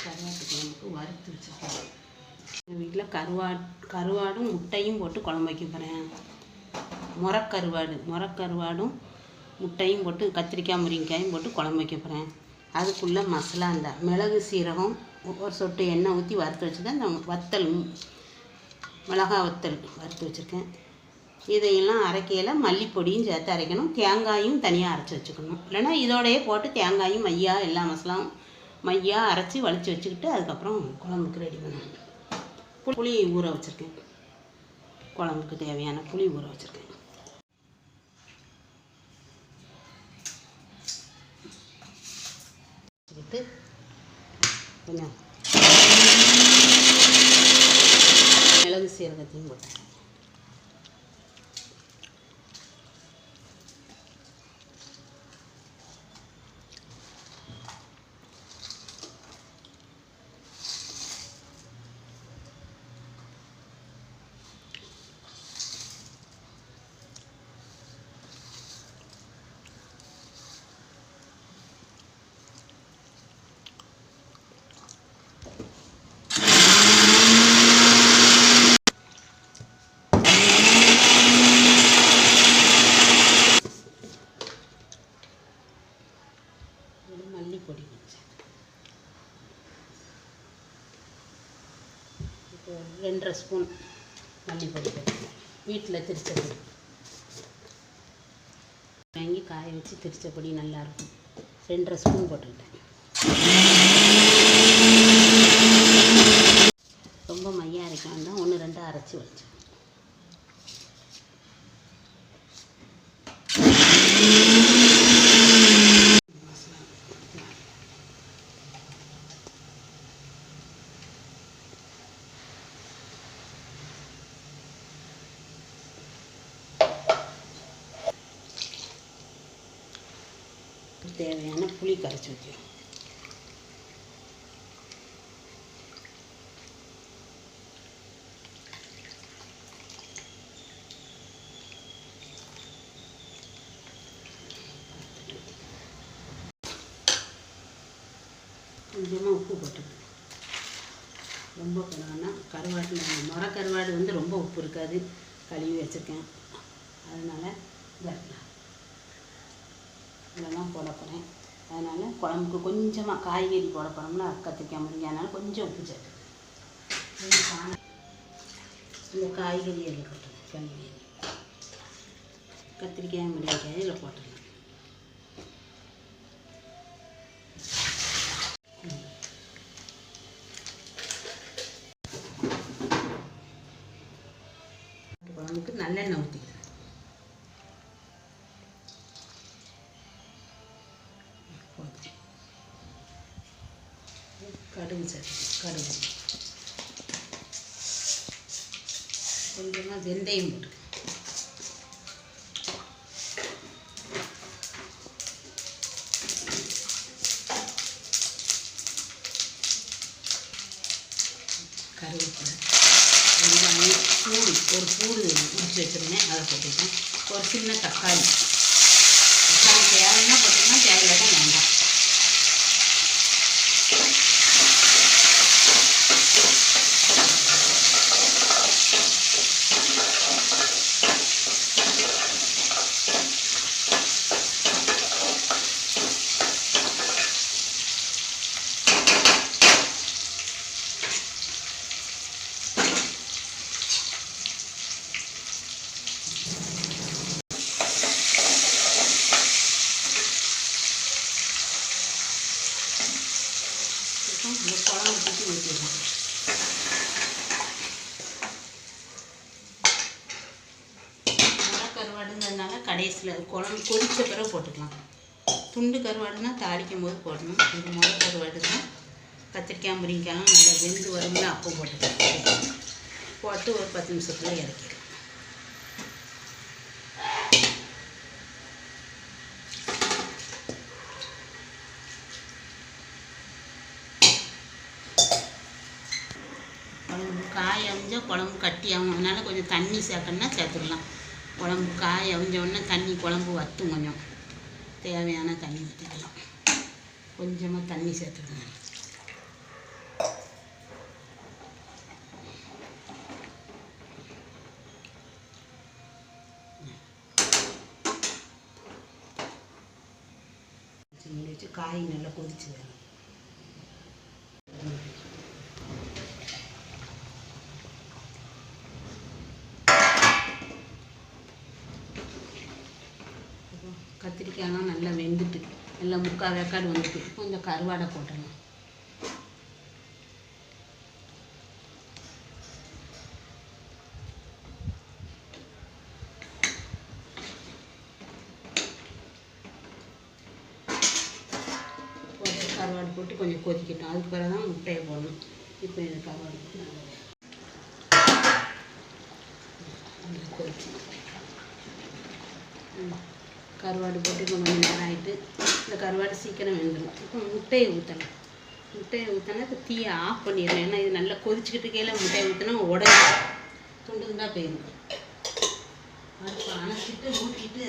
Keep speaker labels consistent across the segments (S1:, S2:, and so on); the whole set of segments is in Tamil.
S1: கருவாட்டு குழம்புக்கு வறுத்து வச்சுருக்கேன். எங்கள் வீட்டில் கருவாடும் முட்டையும் போட்டு குழம்பு வைக்க போகிறேன். முறக்கருவாடும் முட்டையும் போட்டு கத்திரிக்காய் முருங்கைக்காயும் போட்டு குழம்பு வைக்க போகிறேன். அதுக்குள்ளே மசாலா இந்த மிளகு சீரகம் ஒரு சொட்டு எண்ணெய் ஊற்றி வறுத்து வச்சுருக்கேன். இந்த வத்தல் மிளகா வத்தல் வறுத்து வச்சுருக்கேன். இதையெல்லாம் அரைக்கையில் மல்லிப்பொடியும் சேர்த்து அரைக்கணும். தேங்காயும் தனியாக அரைச்சி வச்சுக்கணும். இல்லைன்னா இதோடையே போட்டு தேங்காயும் மையாக எல்லா மசாலாவும் மையாக அரைச்சி வலித்து வச்சுக்கிட்டு அதுக்கப்புறம் குழம்புக்கு ரெடி பண்ணணும். புளி ஊற வச்சுருக்கேன். குழம்புக்கு தேவையான புளி ஊற வச்சுருக்கேன். வச்சுக்கிட்டு கொஞ்சம் மிளகு சீரகத்தையும் போட்டேன். மல்லிப்பொடி வச்சேன். இப்போ 2.5 ஸ்பூன் மல்லிப்பொடி போட்டேன். வீட்டில் திரிச்ச பொடி வாங்கி காய வச்சு திரிச்ச பொடி நல்லாயிருக்கும். 2.5 ஸ்பூன் போட்டுக்கிட்டேன். ரொம்ப மையாக அரைக்க வேண்டாம். 1-2 அரைச்சி வச்சேன். தேவையான புளி கரைச்சி ஊற்றிடும். கொஞ்சமாக உப்பு போட்டுக்கணும். ரொம்ப போடணும்னா கருவாட்டில் முறக்கருவாடு ரொம்ப உப்பு இருக்காது. கழுவி வச்சுருக்கேன். அதனால் இதெல்லாம் போட போகிறேன். அதனால் குழம்புக்கு கொஞ்சமாக காய்கறி போட போகிறோம்னா கத்திரிக்காய் முருங்கை, அதனால் கொஞ்சம் உப்பு சேர்த்து இந்த காய்கறி எல்லாம் போட்டுருவேன். காய்கறி கத்திரிக்காய் முருங்கைக்காய் இதில் போட்டுடலாம். குழம்புக்கு நல்லெண்ணெய் ஊற்றிக்கிறேன். கடுகு சேர்த்து கொஞ்சமாக வெந்தயம் போட்டு கருவேப்பிலை வெங்காயம் ஒரு பூடு உரிச்சு வச்சுருந்தேன். அதை போட்டுக்கிட்டேன். ஒரு சின்ன தக்காளி தேவைன்னா போட்டிங்கன்னா தேவையில்லாத வேண்டாம். இந்த குழம்பு ஊற்றி ஊற்றிடலாம். முறக்கருவாடுங்கிறதுனால கடைசியில் குழம்பு கொதித்த பிறகு போட்டுக்கலாம். துண்டு கருவாடுனா தாளிக்கும் போது போடணும். இது முறக்கருவாடுனா கத்திரிக்காய் முருங்கைக்காயும் நல்லா வெந்து வரும்ல அப்போ போட்டுக்கலாம். போட்டு ஒரு 10 நிமிஷத்தில் இறக்கிடலாம். காய் அவிஞ்சால் குழம்பு கட்டியாகும். அதனால் கொஞ்சம் தண்ணி சேர்க்கணுன்னா சேர்த்துக்கலாம். குழம்பு காய் அவிஞ்ச உடனே தண்ணி குழம்பு வற்றும். கொஞ்சம் தேவையான தண்ணி ஊற்றிக்கலாம். கொஞ்சமாக தண்ணி சேர்த்துக்கணும். சிம்மில் வச்சு காய் நல்லா கொதிச்சு வேணும். கத்திரிக்காயெல்லாம் நல்லா வெந்துட்டு நல்லா 3/4 வேக்காடு வந்துட்டு கொஞ்சம் கருவாடை போட்டுடலாம். கருவாடு போட்டு கொஞ்சம் கொதிக்கட்டும். அதுக்கு பிறகு தான் முட்டையை போடணும். இப்போ இது கருவாடு போட்டு நல்லா கொதிச்சு கருவாடு போட்டு இப்போ கொஞ்சம் நேரம் ஆகிட்டு இந்த கருவாடு சீக்கிரம் வெந்துடும். இப்போ முட்டையை ஊற்றலாம். முட்டையை ஊற்றினா இப்போ தீயை ஆஃப் பண்ணிடலாம். ஏன்னா இது நல்லா கொதிச்சுக்கிட்டு கீழே முட்டையை ஊற்றினா உடஞ்சி துண்டு தான் போயிடும். அடுப்பு அணைச்சிட்டு ஊற்றிட்டு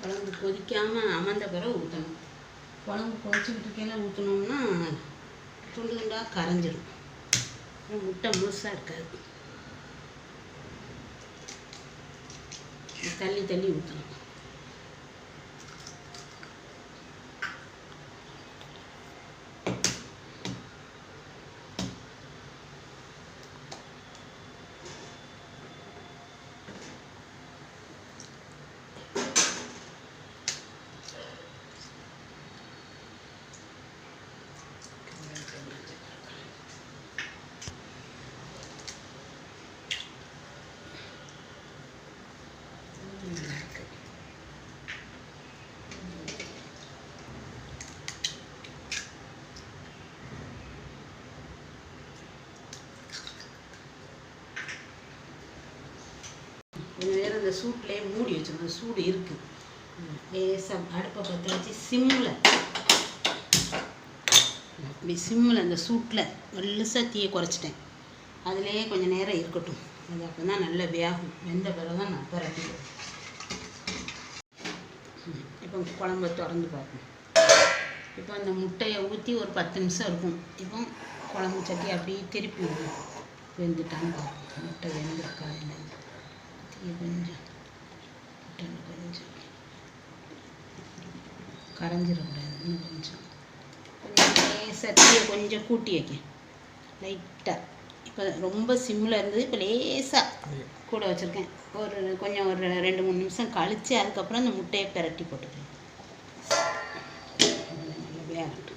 S1: குழம்பு கொதிக்காமல் அமர்ந்த பிறகு ஊற்றணும். குழம்பு கொதிச்சுக்கிட்டு இருக்கையில் ஊற்றினோம்னா துண்டு துண்டாக கரைஞ்சிடும். முட்டை முழுசாக இருக்காது. தள்ளி தள்ளி ஊற்றணும். கொஞ்சம் நேரம் இந்த சூட்லேயே மூடி வச்சிடணும். சூடு இருக்குது. லேசாக அடுப்பை பற்ற வச்சு சிம்மில் இப்படி சிம்மில் அந்த சூட்டில் மெல்லிசாக தீயை குறைச்சிட்டேன். அதுலேயே கொஞ்சம் நேரம் இருக்கட்டும். அது அப்போ தான் நல்ல வேகும். வெந்த பிறகு தான் நான் பரட்டிடுவேன். இப்போ குழம்பு திறந்து பார்ப்போம். இப்போ அந்த முட்டையை ஊற்றி ஒரு 10 நிமிஷம் இருக்கும். இப்போ குழம்பு சட்டி அப்படியே திருப்பி விடுவோம். வெந்துட்டான்னு பார்ப்போம். முட்டை வெந்திருக்கா இல்லை கொஞ்சம் கொஞ்சம் கரைஞ்சிடக்கூடாது. இன்னும் கொஞ்சம் சட்டியை கொஞ்சம் கூட்டி வைக்க லைட்டாக. இப்போ ரொம்ப சிம்மில் இருந்தது. இப்போ லேசாக கூட வச்சுருக்கேன். ஒரு 2-3 நிமிஷம் கழித்து அதுக்கப்புறம் அந்த முட்டையை பிரட்டி போட்டுக்கிறேன். நல்லா வேகட்டும்.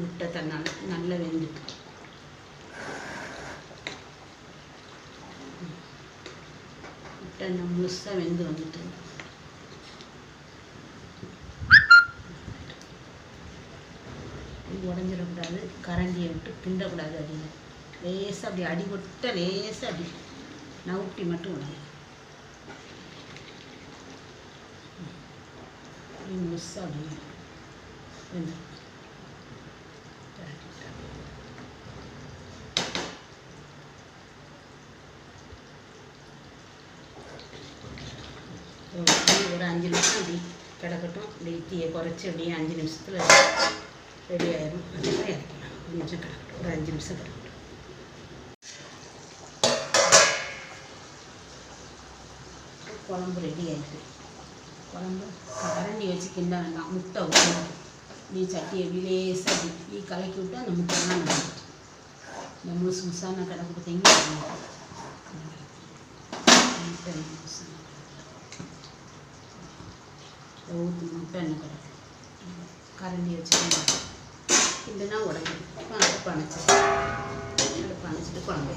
S1: முட்டை தன்னால் நல்லா வெந்துட்டு முட்டை முழுசாக வெந்து வந்துட்டு உடஞ்சிடக்கூடாது. கரண்டியை விட்டு கிண்டக்கூடாது. அடியில் லேசாக அப்படி அடிபட்ட லேசாக அப்படி நவுட்டி மட்டும் உடையும். முழுசாக அப்படி வெந்து ஒரு 5 நிமிஷம் அப்படி கிடக்கட்டும். அப்படி தீயை குறைச்சி அப்படியே 5 நிமிஷத்தில் ரெடி ஆயிடும். அதுக்கப்புறம் இறக்கலாம். கொஞ்சம் கிடக்கட்டும். ஒரு 5 நிமிஷம் கிடக்கட்டும். குழம்பு ரெடி ஆகிடுது. குழம்பு கரண்டி வச்சு கிண்ட வேண்டாம். முட்டை ஊற்றணும். நீ சட்டியை லேசாக அப்படி கலக்கி விட்டு அந்த முட்டைலாம் வந்துட்டு இந்த முழுசான கிடக்கு பார்த்தீங்கன்னா முட்டை முழுசான ஊற்றி முட்டை என்ன கிடக்கு கரண்டி வச்சு இல்லைன்னா உடஞ்சிடும். இப்போ அடுப்பு அணைச்சிட்டு குழம்பு